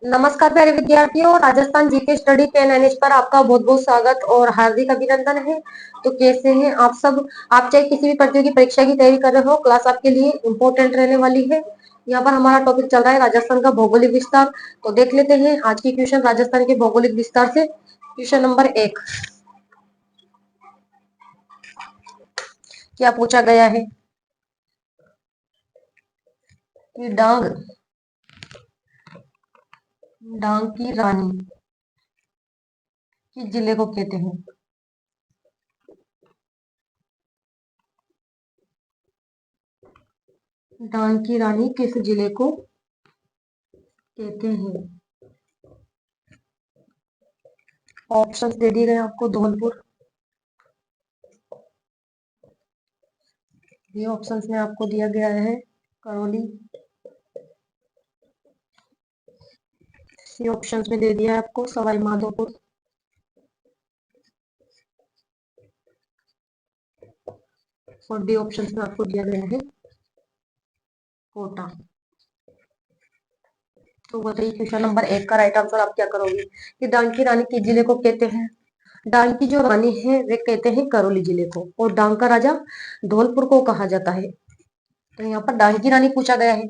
नमस्कार प्यारे विद्यार्थियों, Rajasthan GK study pen NH पर आपका बहुत बहुत स्वागत और हार्दिक अभिनंदन है। तो कैसे हैं आप सब? आप चाहे किसी भी प्रतियोगी परीक्षा की तैयारी कर रहे हो, क्लास आपके लिए इम्पोर्टेंट रहने वाली है। यहाँ पर हमारा टॉपिक चल रहा है राजस्थान का भौगोलिक विस्तार। तो देख लेते हैं आज की क्वेश्चन राजस्थान के भौगोलिक विस्तार से। क्वेश्चन नंबर 1 क्या पूछा गया है कि डांग की रानी किस जिले को कहते हैं? डांग की रानी किस जिले को कहते हैं? ऑप्शंस दे दिए गए आपको। धौलपुर, ये ऑप्शंस में आपको दिया गया है करौली, सी ऑप्शंस में दे दिया है आपको सवाई माधोपुर, और डी ऑप्शंस में आपको दिया गया है कोटा। तो बताइए क्वेश्चन नंबर 1 का राइट आंसर आप क्या करोगे कि डांग की रानी किस जिले को कहते हैं? डांग की जो रानी है वे कहते हैं करौली जिले को, और डांग का राजा धौलपुर को कहा जाता है। तो यहाँ पर डांग की रानी पूछा गया है।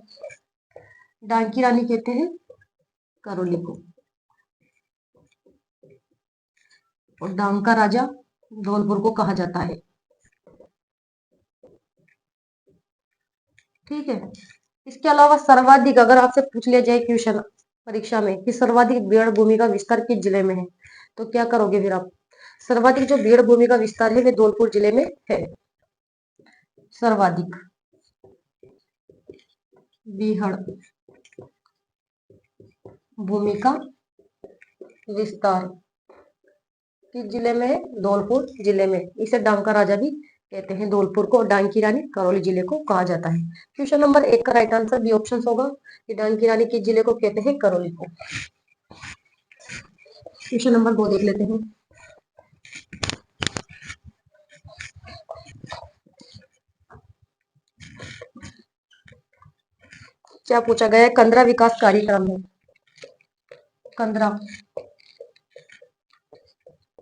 डांग की रानी कहते हैं करौली को, और डांग का राजा धौलपुर को कहा जाता है। ठीक है। इसके अलावा सर्वाधिक, अगर आपसे पूछ लिया जाए क्वेश्चन परीक्षा में कि सर्वाधिक बेड़ भूमि का विस्तार किस जिले में है, तो क्या करोगे फिर आप? सर्वाधिक जो बेड़ भूमि का विस्तार है वे धौलपुर जिले में है। सर्वाधिक बीहड़ भूमि का विस्तार किस जिले में है? धौलपुर जिले में। इसे डांग का राजा भी कहते हैं धौलपुर को, और डांग की रानी करौली जिले को कहा जाता है। क्वेश्चन नंबर 1 का राइट आंसर बी ऑप्शन होगा कि डांग की रानी किस जिले को कहते हैं? करौली को। क्वेश्चन नंबर 2 देख लेते हैं। क्या पूछा गया है? कंदरा विकास कार्यक्रम है। कंदरा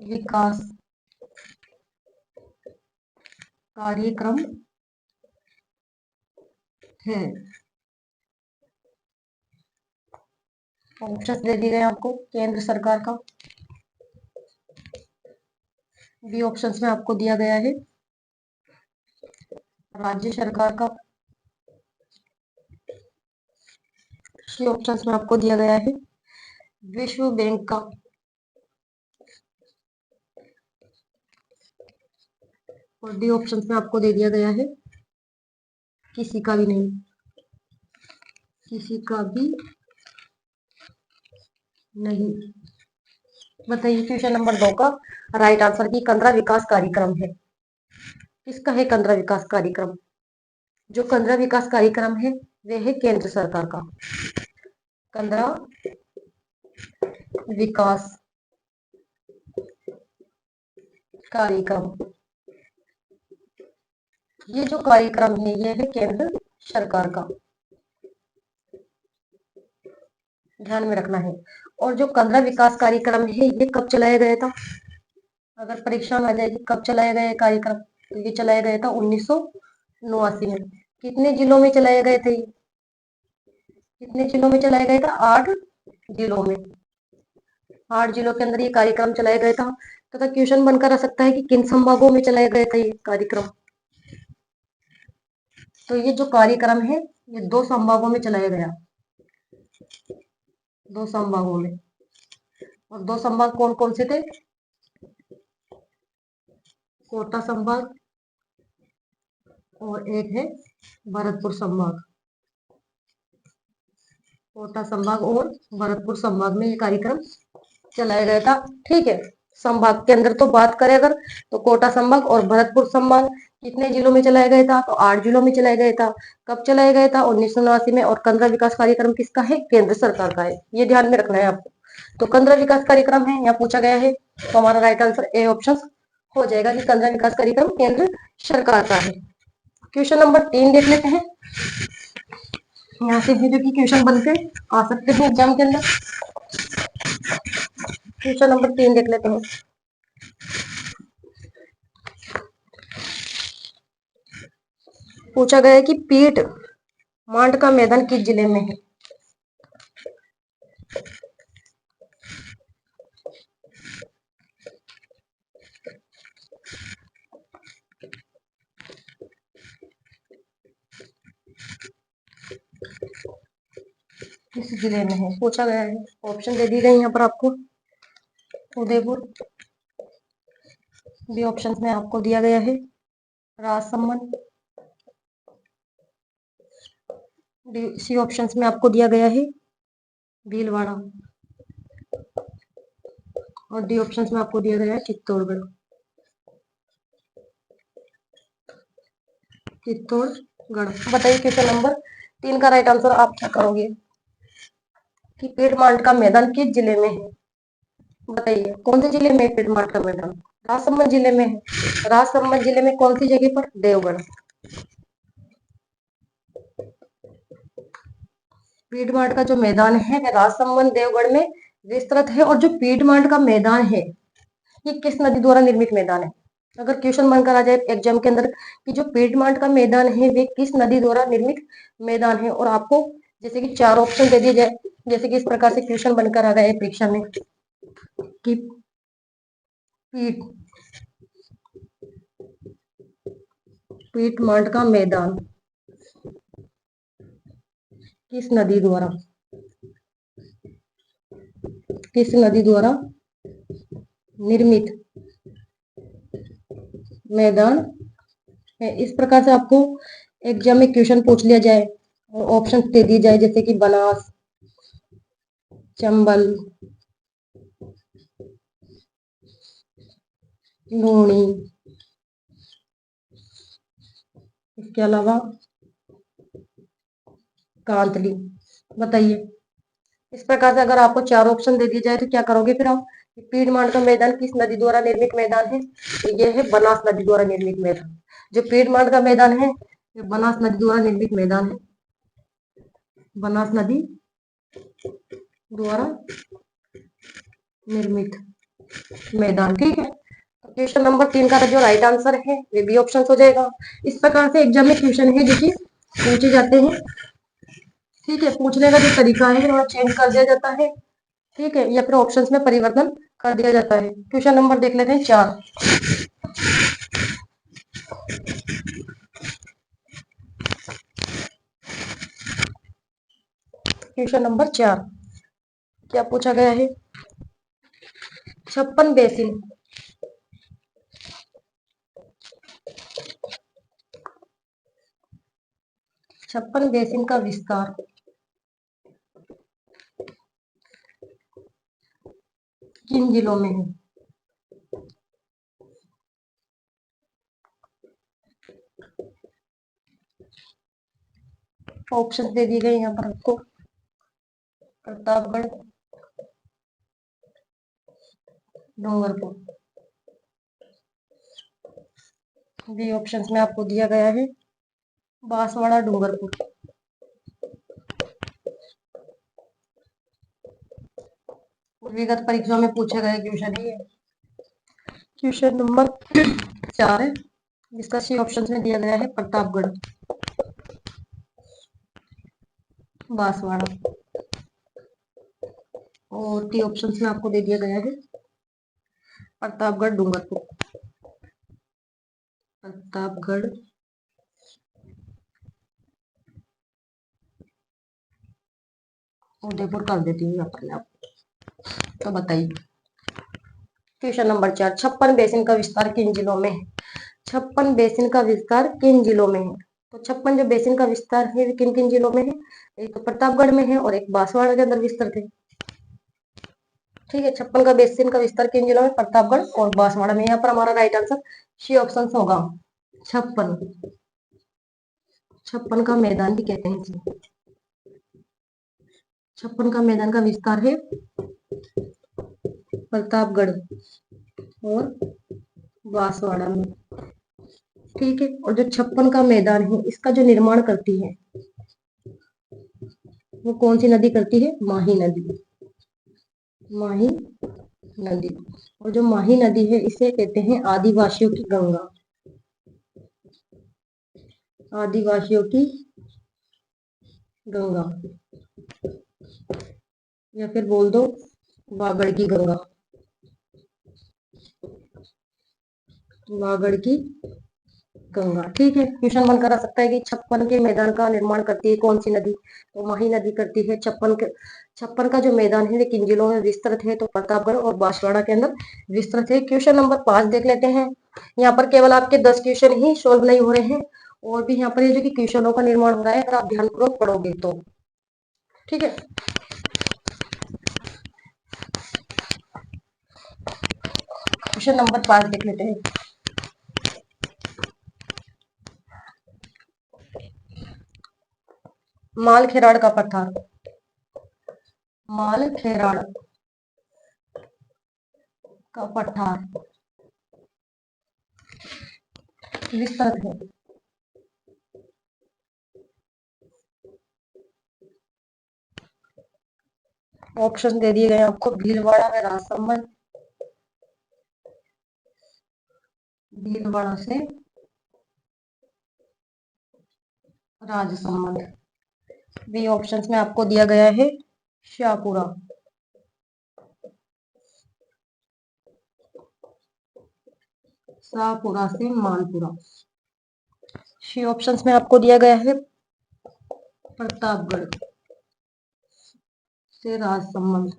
विकास कार्यक्रम है। ऑप्शन दे दिए गए आपको केंद्र सरकार का, बी ऑप्शंस में आपको दिया गया है राज्य सरकार का, सी ऑप्शंस में आपको दिया गया है विश्व बैंक का, और डी ऑप्शंस में आपको दे दिया गया है किसी का भी नहीं, किसी का भी नहीं। बताइए क्वेश्चन नंबर 2 का राइट आंसर की कंदरा विकास कार्यक्रम है। किसका है कंदरा विकास कार्यक्रम? जो कंदरा विकास कार्यक्रम है वह है केंद्र सरकार का। कंदरा विकास कार्यक्रम, ये जो कार्यक्रम है यह है केंद्र सरकार का, ध्यान में रखना है। और जो कंदरा विकास कार्यक्रम है ये कब चलाया गया था? अगर परीक्षा में आ जाएगी कब चलाया गया कार्यक्रम, तो ये चलाया गया था 1989 में। कितने जिलों में चलाया गया था ये? कितने जिलों में चलाया गया था? 8 जिलों में। 8 जिलों के अंदर ये कार्यक्रम चलाया गया था। तथा क्वेश्चन बनकर आ सकता है कि किन संभागों में चलाया गया था ये कार्यक्रम। तो ये जो कार्यक्रम है ये 2 संभागों में चलाया गया, 2 संभागों में। और 2 संभाग कौन कौन से थे? कोटा संभाग और एक है भरतपुर संभाग। कोटा संभाग और भरतपुर संभाग में ये कार्यक्रम चलाया गया था। ठीक है। संभाग के अंदर तो बात करें अगर, तो कोटा संभाग और भरतपुर संभाग कितने जिलों में चलाया गया था? तो 8 जिलों में चलाया गया था। कब चलाया गया था? 1989 में। और कंदरा विकास कार्यक्रम किसका है? केंद्र सरकार का है। ये ध्यान में रखना है आपको। तो कंदरा विकास कार्यक्रम है यहाँ पूछा गया है, तो हमारा राइट आंसर ए ऑप्शन हो जाएगा कि 15 विकास कार्यक्रम केंद्र सरकार का है। क्वेश्चन नंबर 3 देख लेते हैं। यहाँ से भी जो कि क्वेश्चन बनते आ सकते हैं एग्जाम के अंदर। क्वेश्चन नंबर 3 देख लेते हैं। पूछा गया है कि पीठ मांड का मैदान किस जिले में है। किस जिले में है पूछा गया है। ऑप्शन दे दी गई यहाँ पर आपको। उदयपुर, बी ऑप्शन में आपको दिया गया है राजसमंद, सी ऑप्शन में आपको दिया गया है भीलवाड़ा, और डी ऑप्शन में आपको दिया गया है चित्तौड़गढ़। चित्तौड़गढ़। बताइए क्वेश्चन नंबर 3 का राइट आंसर आप क्या करोगे कि पेड़ मार्ट का मैदान किस जिले में है। बताइए कौन से जिले में पेड़ मार्ट का मैदान। राजसमंद जिले में है। राजसमंद जिले में कौन सी जगह पर। देवगढ़। पीड मार्ट का जो मैदान है वह राजसमंद देवगढ़ में विस्तृत है। और जो पीड मार्ट का मैदान है ये किस नदी द्वारा निर्मित मैदान है। अगर क्वेश्चन बनकर आ जाए एग्जाम के अंदर कि जो पीड मार्ट का मैदान है वे किस नदी द्वारा निर्मित मैदान है, और आपको जैसे कि 4 ऑप्शन दे दिए जाए, जैसे कि इस प्रकार से क्वेश्चन बनकर आ गया है परीक्षा में कि पीट पीट मार्ट का मैदान किस नदी द्वारा निर्मित मैदान है। इस प्रकार से आपको एग्जाम में क्वेश्चन पूछ लिया जाए और ऑप्शन दे दिए जाए जैसे कि बनास, चंबल, लूणी, इसके अलावा कांतली। बताइए इस प्रकार से अगर आपको 4 ऑप्शन दे दिए जाए तो क्या करोगे फिर आप। पीड मार्ट का मैदान किस नदी द्वारा निर्मित मैदान है। तो ये है बनास नदी द्वारा निर्मित मैदान। जो पीड मार्ट का मैदान है ये बनास नदी द्वारा निर्मित मैदान है। बनास नदी द्वारा निर्मित मैदान। ठीक है, क्वेश्चन नंबर 3 का जो राइट आंसर है वे बी ऑप्शन हो जाएगा। इस प्रकार से एग्जाम में क्वेश्चन है जो कि पूछे जाते हैं। ठीक है, पूछने का जो तरीका है थोड़ा चेंज कर दिया जाता है। ठीक है, या फिर ऑप्शंस में परिवर्तन कर दिया जाता है। क्वेश्चन नंबर देख लेते हैं 4। क्वेश्चन नंबर 4 क्या पूछा गया है। 56 बेसिन 56 बेसिन का विस्तार किन जिलों में है। ऑप्शन दे दिए गए यहाँ पर आपको प्रतापगढ़, डूंगरपुर। बी ऑप्शन में आपको दिया गया है बांसवाड़ा, डूंगरपुर। विगत परीक्षा में पूछे गए क्वेश्चन ही है। क्वेश्चन नंबर 4 है जिसका सी ऑप्शन में दिया गया है प्रतापगढ़, बांसवाड़ा, और टी ऑप्शन में आपको दे दिया गया है प्रतापगढ़, डूंगरपुर। प्रतापगढ़, उदयपुर कर देती हूँ यहाँ पर आपको। तो बताइए क्वेश्चन नंबर 4 56 बेसिन का विस्तार किन जिलों में है। 56 बेसिन का विस्तार किन जिलों में है। तो 56 जो बेसिन का विस्तार है किन किन जिलों में है। एक तो प्रतापगढ़ में है और एक बांसवाड़ा के अंदर विस्तृत है। ठीक है, 56 का बेसिन का विस्तार किन जिलों में। प्रतापगढ़ और बांसवाड़ा में। यहाँ पर हमारा राइट आंसर सी ऑप्शन होगा 56। 56 का मैदान भी कहते हैं इसे। 56 का मैदान का विस्तार है प्रतापगढ़ और बांसवाड़ा में। ठीक है, और जो 56 का मैदान है इसका जो निर्माण करती है वो कौन सी नदी करती है? माही नदी। माही नदी। और जो माही नदी है इसे कहते हैं आदिवासियों की गंगा। आदिवासियों की गंगा, या फिर बोल दो वागड़ की गंगा। वागड़ की गंगा। ठीक है, क्वेश्चन बनकर आ सकता है कि 56 के मैदान का निर्माण करती है कौन सी नदी? तो माही नदी करती है। 56 का जो मैदान है वो किन जिलों में विस्तृत है? तो प्रतापगढ़ और बांसवाड़ा के अंदर विस्तृत है। क्वेश्चन नंबर 5 देख लेते हैं। यहाँ पर केवल आपके 10 क्वेश्चन ही सोल्व नहीं हो रहे हैं, और भी यहाँ पर ये जो कि क्वेश्चनों का निर्माण हो रहा है, अगर आप ध्यानपूर्वक पढ़ोगे तो। ठीक है, क्वेश्चन नंबर 5 देख लेते हैं। मालखेराड़ का पठार। मालखेराड़ का पठार विस्तृत है। ऑप्शन दे दिए गए आपको, भीलवाड़ा में राजसमंद, भीलवाड़ा से राजसमंद। बी ऑप्शन में आपको दिया गया है शाहपुरा। शाहपुरा से मालपुरा। सी ऑप्शन में आपको दिया गया है प्रतापगढ़ से राजसमंद।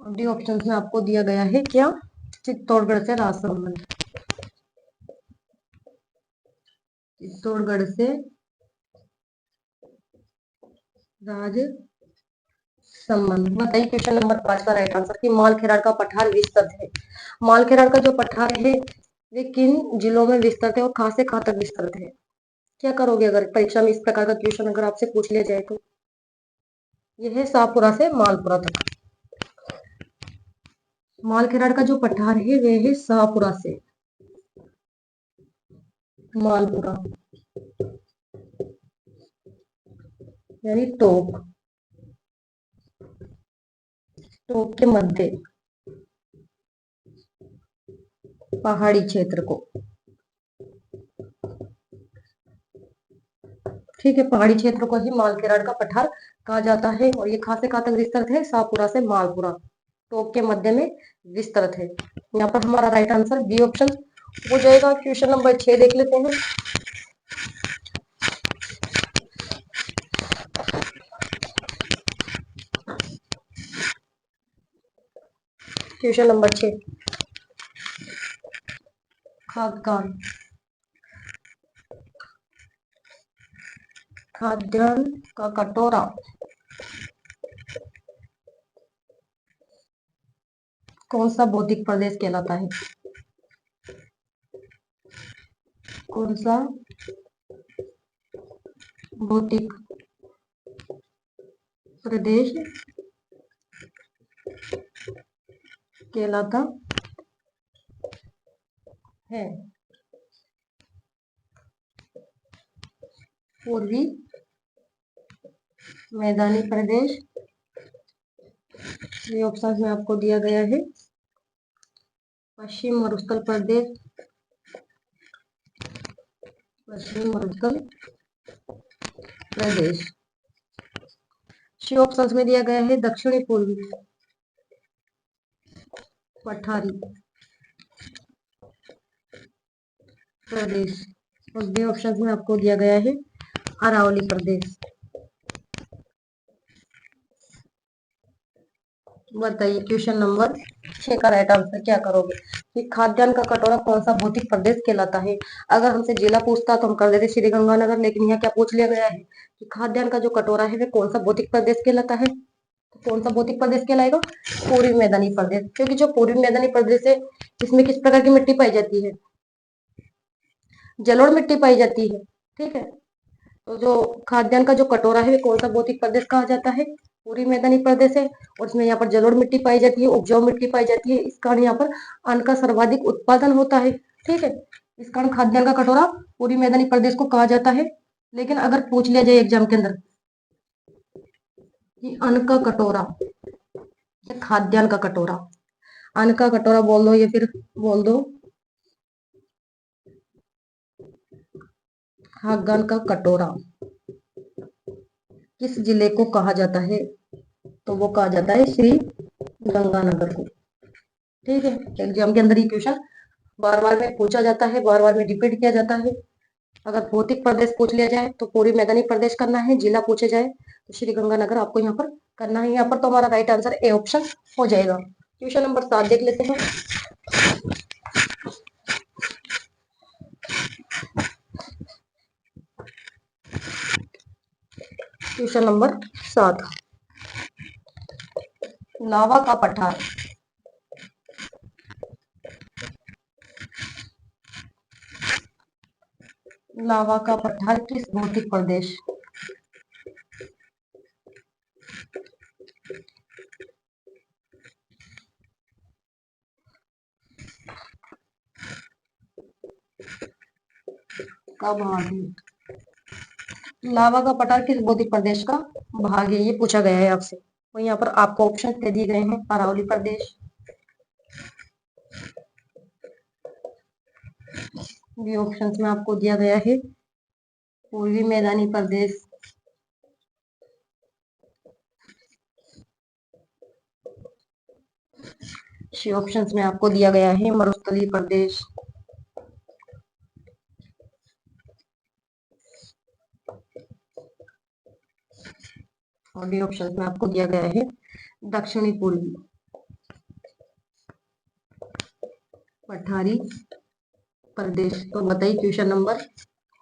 और डी ऑप्शन में आपको दिया गया है क्या? चित्तौड़गढ़ से राजसमंद। चित्तौड़गढ़ से राजसमंद। बताइए क्वेश्चन नंबर 5 का राइट आंसर कि मालखेराड़ का पठार विस्तृत है। मालखेराड़ का जो पठार है वे किन जिलों में विस्तृत है और कहां से कहां तक विस्तृत है? क्या करोगे अगर परीक्षा में इस प्रकार का क्वेश्चन अगर आपसे पूछ लिया जाए तो? यह है शाहपुरा से मालपुरा तक। मालखेराड़ का जो पठार है वह है शाहपुरा से मालपुरा, यानी टोक। टोक के मध्य पहाड़ी क्षेत्र को। ठीक है, पहाड़ी क्षेत्र को ही मालखेराड़ का पठार कहा जाता है, और ये कहां से कहां तक विस्तृत है? शाहपुरा से मालपुरा, टोक के मध्य में विस्तृत है। यहाँ पर हमारा राइट आंसर बी ऑप्शन हो जाएगा। क्वेश्चन नंबर 6 देख लेते हैं। क्वेश्चन नंबर 6, खाद्यान्न। खाद्यान्न का कटोरा कौन सा भौतिक प्रदेश कहलाता है? कौन सा भौतिक प्रदेश कहलाता है? पूर्वी मैदानी प्रदेश। ये ऑप्शन में आपको दिया गया है पश्चिम मरुस्थल प्रदेश, पश्चिम मरुस्थल प्रदेश। सी ऑप्शन में दिया गया है दक्षिणी पूर्वी पठारी प्रदेश, और बी ऑप्शन में आपको दिया गया है अरावली प्रदेश। बताइए क्वेश्चन नंबर 6 का राइट आंसर क्या करोगे कि खाद्यान्न का कटोरा कौन सा भौतिक प्रदेश कहलाता है? अगर हमसे जिला पूछता तो हम कर देते श्रीगंगानगर, लेकिन यहाँ क्या पूछ लिया गया है कि खाद्यान्न का जो कटोरा है वह कौन सा भौतिक प्रदेश कहलाता है? तो कौन सा भौतिक प्रदेश कहलाएगा? पूर्वी मैदानी प्रदेश, क्योंकि जो पूर्वी मैदानी प्रदेश है इसमें किस प्रकार की मिट्टी पाई जाती है? जलोढ़ मिट्टी पाई जाती है। ठीक है, तो जो खाद्यान्न का जो कटोरा है वह कौन सा भौतिक प्रदेश कहा जाता है? पूरी मैदानी प्रदेश है और इसमें यहाँ पर जलोढ़ मिट्टी पाई जाती है, उपजाऊ मिट्टी पाई जाती है। इस कारण यहाँ पर अन्न का सर्वाधिक उत्पादन होता है। ठीक है, इस कारण खाद्यान्न का कटोरा पूरी मैदानी प्रदेश को कहा जाता है। लेकिन अगर पूछ लिया जाए एग्जाम के अंदर कि अन्न का कटोरा या खाद्यान्न का कटोरा, अन्न का कटोरा बोल दो या फिर बोल दो खाद्यान्न का कटोरा, किस जिले को कहा जाता है? तो वो कहा जाता है श्री गंगानगर को। ठीक है, एग्जाम के अंदर ये क्वेश्चन बार बार में पूछा जाता है, बार बार में रिपीट किया जाता है। अगर भौतिक प्रदेश पूछ लिया जाए तो पूरी मैदानी प्रदेश करना है, जिला पूछे जाए तो श्री गंगानगर आपको यहाँ पर करना है। यहाँ पर तो हमारा राइट आंसर ए ऑप्शन हो जाएगा। क्वेश्चन नंबर 7 देख लेते हैं। क्वेश्चन नंबर 7, लावा का पठार। लावा का पठार किस भौतिक प्रदेश का भाग है? लावा का पठार किस भौतिक प्रदेश का भाग है, ये पूछा गया है आपसे। तो यहाँ पर आपको ऑप्शन दे दिए गए हैं, अरावली प्रदेश, भी ऑप्शन में आपको दिया गया है पूर्वी मैदानी प्रदेश, सी ऑप्शन में आपको दिया गया है मरुस्थलीय प्रदेश, और डी ऑप्शन में आपको दिया गया है दक्षिणी पूर्वी पठारी प्रदेश। तो बताइए क्वेश्चन नंबर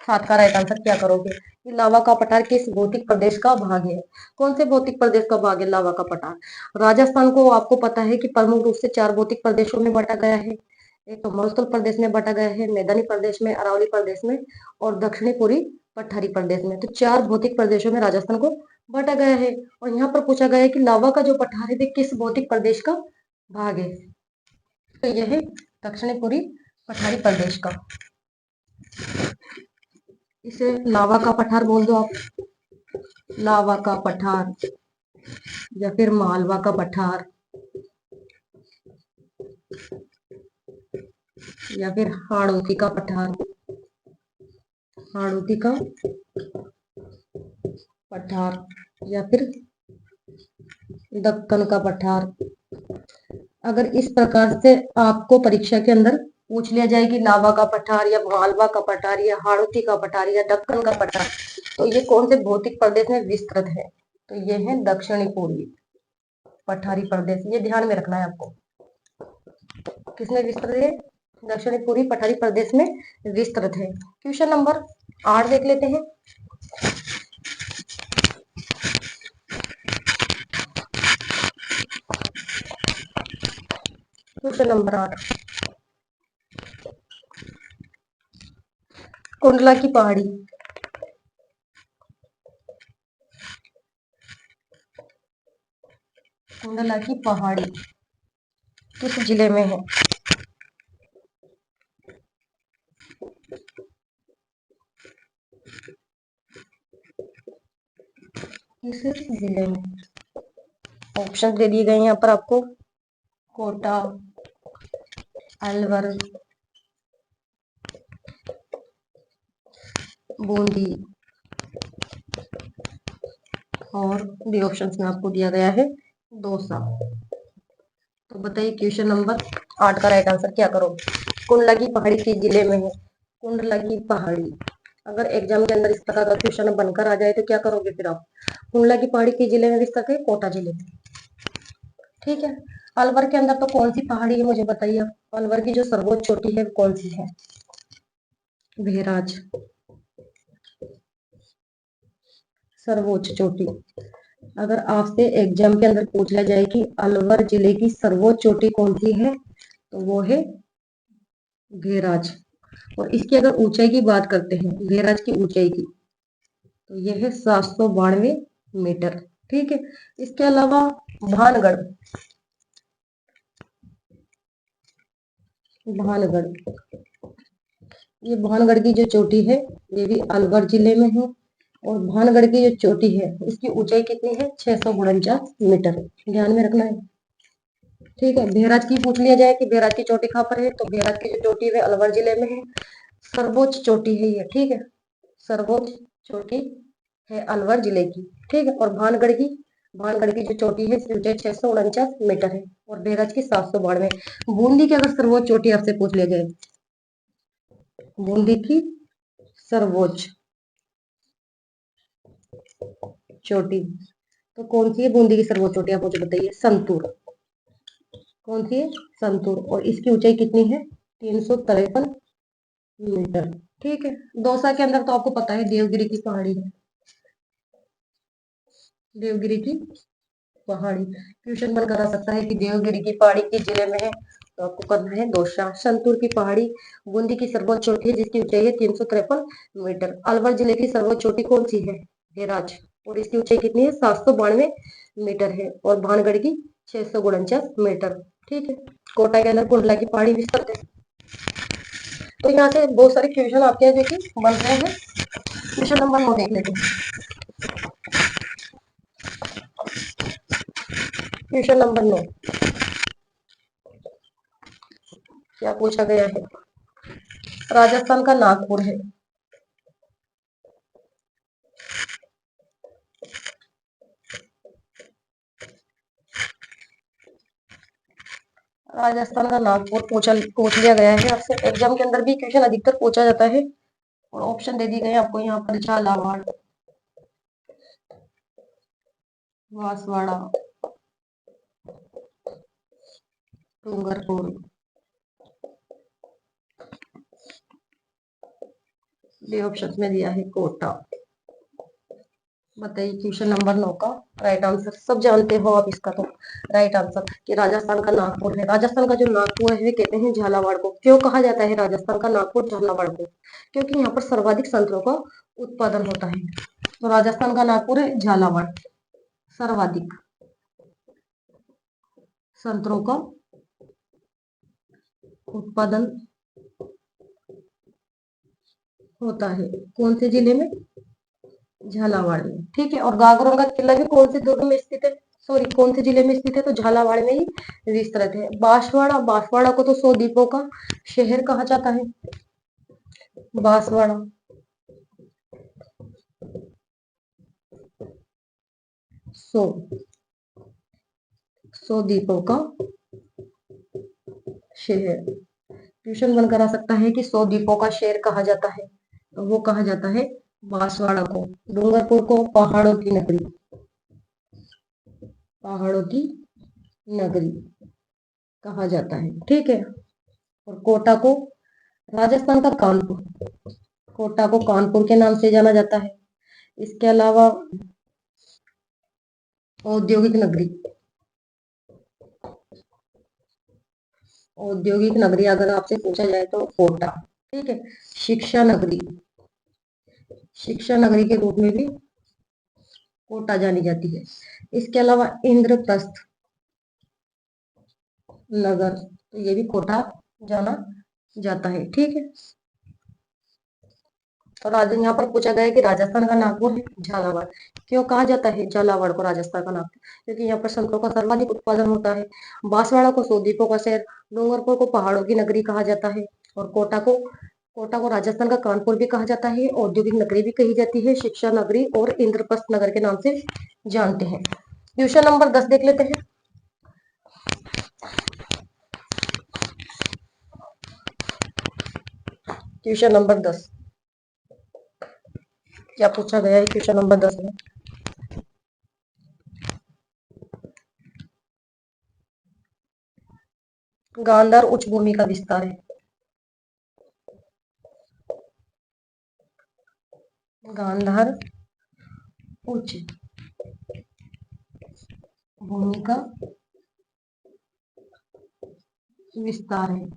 7 का राइट आंसर क्या करोगे? लावा का पठार किस भौतिक प्रदेश का भाग है? कौन से भौतिक प्रदेश का भाग है लावा का पठार? राजस्थान को आपको पता है कि प्रमुख रूप से 4 भौतिक प्रदेशों में बांटा गया है। एक तो मरुस्थल प्रदेश में बांटा गया है, मैदानी प्रदेश में, अरावली प्रदेश में और दक्षिणी पूर्वी पठारी प्रदेश में। तो 4 भौतिक प्रदेशों में राजस्थान को बांटा गया है। और यहाँ पर पूछा गया है कि लावा का जो पठार है वे किस भौतिक प्रदेश का भाग है? तो यह है दक्षिणी पूर्वी पठारी प्रदेश का। इसे लावा का पठार बोल दो आप, लावा का पठार या फिर मालवा का पठार या फिर हाड़ौती का पठार, हाड़ौती का पठार या फिर दक्कन का पठार। अगर इस प्रकार से आपको परीक्षा के अंदर पूछ लिया जाए कि लावा का पठार या मालवा का पठार या हाड़ौती का पठार या दक्कन का पठार, तो ये कौन से भौतिक प्रदेश में विस्तृत है? तो ये है दक्षिणी पूर्वी पठारी प्रदेश। ये ध्यान में रखना है आपको, किसमें विस्तृत है? दक्षिणी पूर्वी पठारी प्रदेश में विस्तृत है। क्वेश्चन नंबर 8 देख लेते हैं। क्वेश्चन नंबर 8, कुंडला की पहाड़ी कुंडला की पहाड़ी किस जिले में है? किस जिले में? ऑप्शन दे दिए गए हैं यहाँ पर आपको, कोटा, अलवर, बूंदी और बी ऑप्शन में आपको दिया गया है दौसा। तो बताइए क्वेश्चन नंबर 8 का राइट आंसर क्या करोगे? कुंडला की पहाड़ी किस जिले में है? कुंडला की पहाड़ी, अगर एग्जाम के अंदर इस प्रकार का क्वेश्चन बनकर आ जाए तो क्या करोगे फिर आप? कुंडला की पहाड़ी किस जिले में विस्तृत है? कोटा जिले में। ठीक है, अलवर के अंदर तो कौन सी पहाड़ी है मुझे बताइए? अलवर की जो सर्वोच्च चोटी है कौन सी है? भेराज, सर्वोच्च चोटी। अगर आपसे एग्जाम के अंदर पूछ लिया जाए कि अलवर जिले की सर्वोच्च चोटी कौन सी है, तो वो है भेराज। और इसकी अगर ऊंचाई की बात करते हैं, भेराज की ऊंचाई की, तो यह है 792 मीटर। ठीक है। इसके अलावा भानगढ़, भानगढ़, ये भानगढ़ की जो चोटी है ये भी अलवर जिले में है। और भानगढ़ की जो चोटी है इसकी ऊंचाई कितनी है? 649 मीटर। ध्यान में रखना है। ठीक है। बेहराज की पूछ लिया जाए कि बेहराज की चोटी कहाँ पर है, तो बेहराज की जो चोटी है अलवर जिले में है। सर्वोच्च चोटी है ये। ठीक है। सर्वोच्च चोटी है अलवर जिले की। ठीक है। और भानगढ़ की जो चोटी है इसकी ऊंचाई 649 मीटर है। और बेहराज की 792। बूंदी की अगर सर्वोच्च चोटी आपसे पूछ लिया जाए, बूंदी की सर्वोच्च चोटी तो कौन सी है? बूंदी की सर्वोच्च चोटी आप मुझे बताइए। संतूर। कौन सी है? संतूर। और इसकी ऊंचाई कितनी है? 353 मीटर। ठीक है। दौसा के अंदर तो आपको पता है देवगिरी की पहाड़ी है। देवगिरी की पहाड़ी। क्वेश्चन बन करा सकता है कि देवगिरी की पहाड़ी किस जिले में है, तो आपको करना है दौसा। संतूर की पहाड़ी बूंदी की सर्वोच्च चोटी है जिसकी ऊंचाई है 353 मीटर। अलवर जिले की सर्वोच्च चोटी कौन सी है? हेराज। और इसकी ऊंचाई कितनी है? 792 मीटर है। और भानगढ़ की 649 मीटर। ठीक है। कोटा के अंदर कुंडला की पहाड़ी भी स्थित है। तो यहाँ से बहुत सारे क्वेश्चन आपके यहाँ जो कि बन रहे हैं। क्वेश्चन नंबर 9 देख लेते हैं। क्वेश्चन नंबर 9 क्या पूछा गया है? राजस्थान का नागपुर है। राजस्थान का नागपुर पूछ लिया गया है आपसे। एग्जाम के अंदर भी क्वेश्चन अधिकतर पूछा जाता है। और ऑप्शन दे दिए गए आपको यहाँ पर। झालावाड़, बांसवाड़ा, डूंगरपुर, ये ऑप्शन में दिया है कोटा। बताइए क्वेश्चन नंबर 9 का राइट आंसर। सब जानते हो आप इसका तो। राइट आंसर कि राजस्थान का नागपुर है। राजस्थान का जो नागपुर है कहते हैं झालावाड़ को। क्यों कहा जाता है राजस्थान का नागपुर झालावाड़ को? क्योंकि यहाँ पर सर्वाधिक संतरों का उत्पादन होता है। तो राजस्थान का नागपुर है झालावाड़। सर्वाधिक संतरों का उत्पादन होता है। कौन से जिले में? झालावाड़ में। ठीक है। और गागरों का किला भी कौन से दुर्ग में स्थित है? सॉरी, कौन से जिले में स्थित है? तो झालावाड़ में ही विस्तृत है। बांसवाड़ा, बांसवाड़ा को तो 100 द्वीपों का शहर कहा जाता है। बांसवाड़ा 100 द्वीपों का शहर। ट्यूशन बनकर आ सकता है कि 100 द्वीपों का शहर कहा जाता है, तो वो कहा जाता है बांसवाड़ा को। डूंगरपुर को पहाड़ों की नगरी, पहाड़ों की नगरी कहा जाता है। ठीक है। और कोटा को, राजस्थान का कानपुर, कोटा को कानपुर के नाम से जाना जाता है। इसके अलावा औद्योगिक नगरी, औद्योगिक नगरी अगर आपसे पूछा जाए तो कोटा। ठीक है। शिक्षा नगरी, शिक्षा नगरी के रूप में भी कोटा जानी जाती है। इसके अलावा इंद्रप्रस्थ नगर, तो ये भी कोटा जाना जाता है। ठीक है। तो यहाँ पर पूछा गया है कि राजस्थान का नागपुर है झालावाड़। क्यों कहा जाता है झालावाड़ को राजस्थान का नागपुर? क्योंकि यहाँ पर संतरों का सर्वाधिक उत्पादन होता है। बांसवाड़ा को 100 द्वीपों का शहर, डूंगरपुर को पहाड़ों की नगरी कहा जाता है। और कोटा को राजस्थान का कानपुर भी कहा जाता है। औद्योगिक नगरी भी कही जाती है, शिक्षा नगरी और इंद्रप्रस्थ नगर के नाम से जानते हैं। क्वेश्चन नंबर 10 देख लेते हैं। क्वेश्चन नंबर 10 क्या पूछा गया है क्वेश्चन नंबर 10 में? गांधार उच्च भूमि का विस्तार है। गांधार उच्च भूमि का विस्तार है।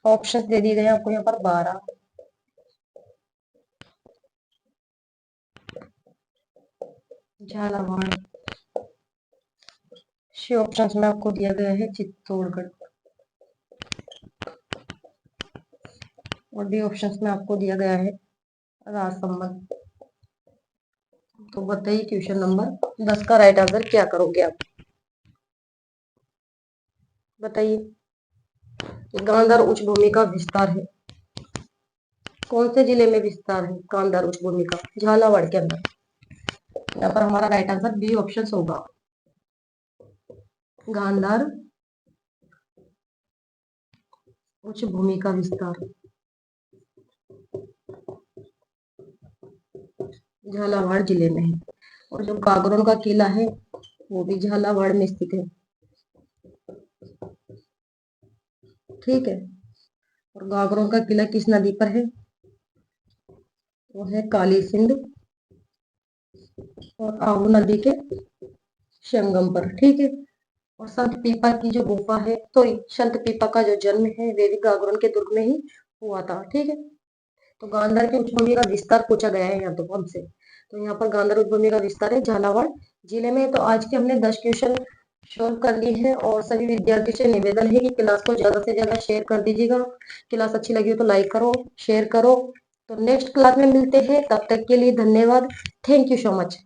ऑप्शन दे दिए गए आपको यहाँ पर 12, झालावाड़। सी ऑप्शन में आपको दिया गया है चित्तौड़गढ़ और डी ऑप्शन में आपको दिया गया है राजसमंद। तो बताइए क्वेश्चन नंबर 10 का राइट आंसर क्या करोगे आप? बताइए। गांधार उच्च भूमि का विस्तार है, कौन से जिले में विस्तार है गांधार उच्च भूमि का? झालावाड़ के अंदर। यहाँ पर हमारा राइट आंसर बी ऑप्शन होगा, गांधार उच्च भूमि का विस्तार झालावाड़ जिले में है। और जो गागरोन का किला है वो भी झालावाड़ में स्थित है, ठीक है। और गागरोन का किला किस नदी पर है? वो है काली सिंध और आहू नदी के संगम पर, ठीक है। और संत पीपा की जो गुफा है, तो संत पीपा का जो जन्म है वे भी गागरोन के दुर्ग में ही हुआ था, ठीक है। तो गांधार की उच्च भूमि का विस्तार पूछा गया है यहाँ तो हमसे, तो यहाँ पर गांधार उच्च भूमि का विस्तार है झालावाड़ जिले में। तो आज के हमने 10 क्वेश्चन सॉल्व कर लिए हैं और सभी विद्यार्थियों से निवेदन है कि क्लास को ज्यादा से ज्यादा शेयर कर दीजिएगा। क्लास अच्छी लगी हो तो लाइक करो, शेयर करो। तो नेक्स्ट क्लास में मिलते हैं, तब तक के लिए धन्यवाद। Thank you so much.